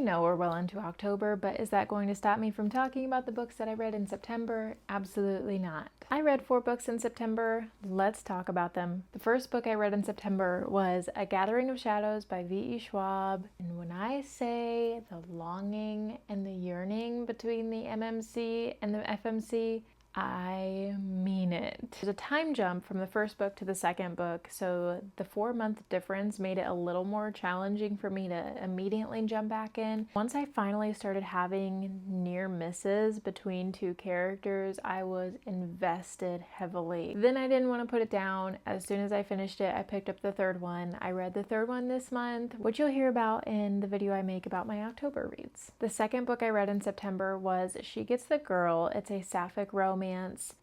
know we're well into October, but is that going to stop me from talking about the books that I read in September? Absolutely not. I read 4 books in September. Let's talk about them. The first book I read in September was A Gathering of Shadows by V.E. Schwab. And when I say the longing and the yearning between the MMC and the FMC, I mean it. There's a time jump from the first book to the second book, so the 4-month difference made it a little more challenging for me to immediately jump back in. Once I finally started having near misses between 2 characters, I was invested heavily. Then I didn't want to put it down. As soon as I finished it, I picked up the 3rd one. I read the 3rd one this month, which you'll hear about in the video I make about my October reads. The second book I read in September was She Gets the Girl. It's a sapphic romance.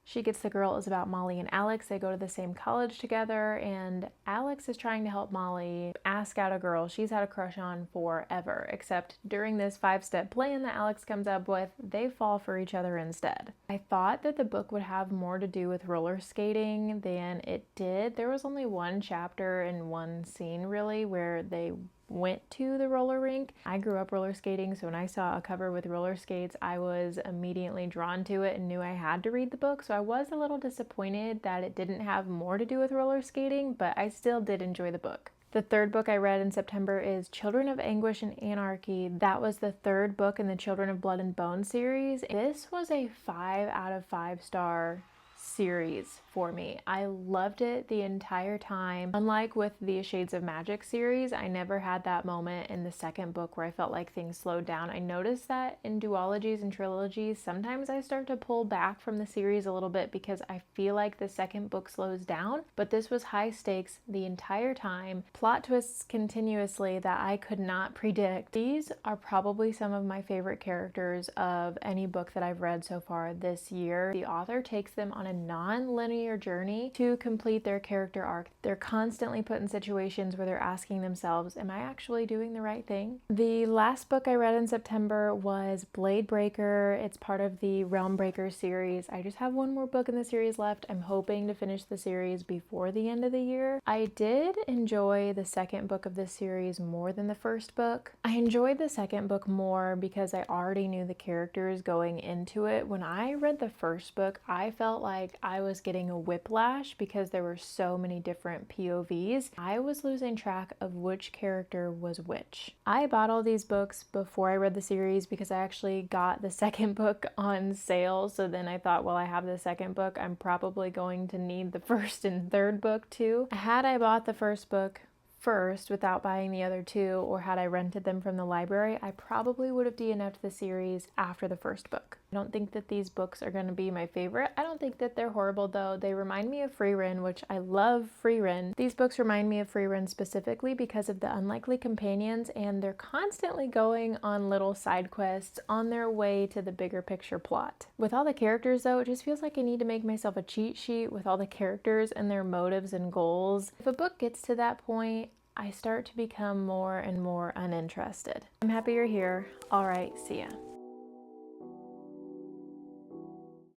She Gets the Girl is about Molly and Alex. They go to the same college together, and Alex is trying to help Molly ask out a girl she's had a crush on forever, except during this 5-step plan that Alex comes up with, they fall for each other instead. I thought that the book would have more to do with roller skating than it did. There was only 1 chapter and 1 scene really where they went to the roller rink. I grew up roller skating, so when I saw a cover with roller skates, I was immediately drawn to it and knew I had to read the book. So I was a little disappointed that it didn't have more to do with roller skating, but I still did enjoy the book. The 3rd book I read in September is Children of Anguish and Anarchy. That was the 3rd book in the Children of Blood and Bone series. This was a 5 out of 5 star series for me. I loved it the entire time. Unlike with the Shades of Magic series, I never had that moment in the 2nd book where I felt like things slowed down. I noticed that in duologies and trilogies, sometimes I start to pull back from the series a little bit because I feel like the 2nd book slows down, but this was high stakes the entire time. Plot twists continuously that I could not predict. These are probably some of my favorite characters of any book that I've read so far this year. The author takes them on a non-linear journey to complete their character arc. They're constantly put in situations where they're asking themselves, am I actually doing the right thing? The last book I read in September was Blade Breaker. It's part of the Realm Breaker series. I just have 1 more book in the series left. I'm hoping to finish the series before the end of the year. I did enjoy the 2nd book of this series more than the 1st book. I enjoyed the 2nd book more because I already knew the characters going into it. When I read the 1st book, I felt like I was getting a whiplash because there were so many different POVs. I was losing track of which character was which. I bought all these books before I read the series because I actually got the 2nd book on sale. So then I thought, well, I have the 2nd book, I'm probably going to need the 1st and 3rd book too. Had I bought the 1st book first without buying the other 2, or had I rented them from the library, I probably would have DNF'd the series after the 1st book. I don't think that these books are going to be my favorite. I don't think that they're horrible though. They remind me of Freerin, which I love Freerin. These books remind me of Freerin specifically because of the unlikely companions, and they're constantly going on little side quests on their way to the bigger picture plot. With all the characters though, it just feels like I need to make myself a cheat sheet with all the characters and their motives and goals. If a book gets to that point, I start to become more and more uninterested. I'm happy you're here. All right, see ya.